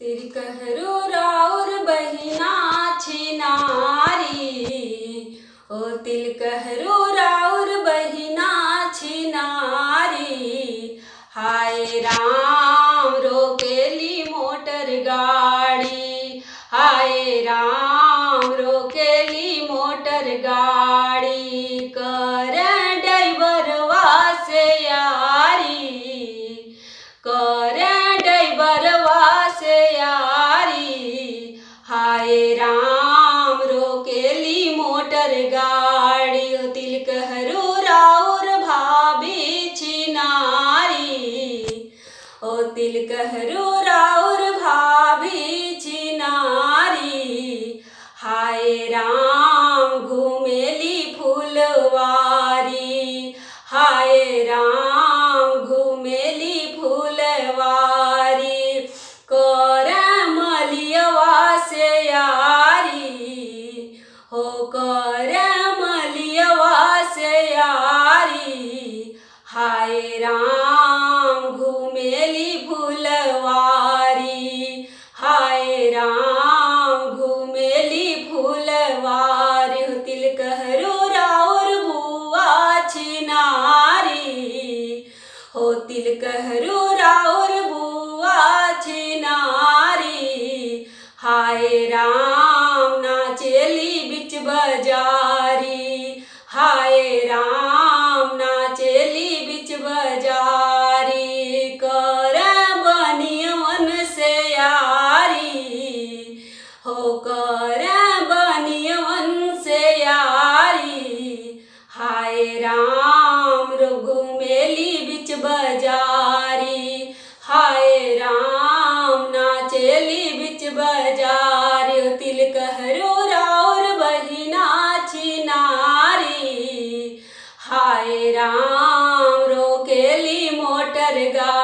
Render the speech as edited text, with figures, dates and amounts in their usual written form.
तिलकहरू राउर बहिना छिनारी, ओ तिलकहरू राउर बहिना छिनारी। हाय राम रोकेली मोटर गाड़ी, हाय राम रोकेली मोटर गाड़ी। कर ड्राइवरवा से यारी, कर ड्राइवरवा से यारी। हाय राम रोकेली मोटर गाड़ी, ओ तिलकहरू राउर भाभी छिनारी, ओ तिलकहरू राउर भाभी छिनारी। हाय राम घूमेली फुलवारी, हाय राम घूमेली फुलवारी। कर मलियवा से यारी, हो कर मलियवा से यारी। हाय राम घूमेली फुलवारी, हाय राम घूमेली फुलवारी। हो तिलकहरू राउर बुआ छिनारी, हो तिलकहरू राउर बुआ छिनारी। हाय राम नाचेली बिच बाजारी, हाय राम नाचेली बिच बाजारी। कर बनियवन से यारी, हो कर बनियवन से यारी। हाय राम घूमेली बिच बाजारी, हाय राम नाचेली बिच बाजारी। ओ तिलकहरू राउर बहिना छिनारी, हाय राम रोकेली मोटर गाड़ी।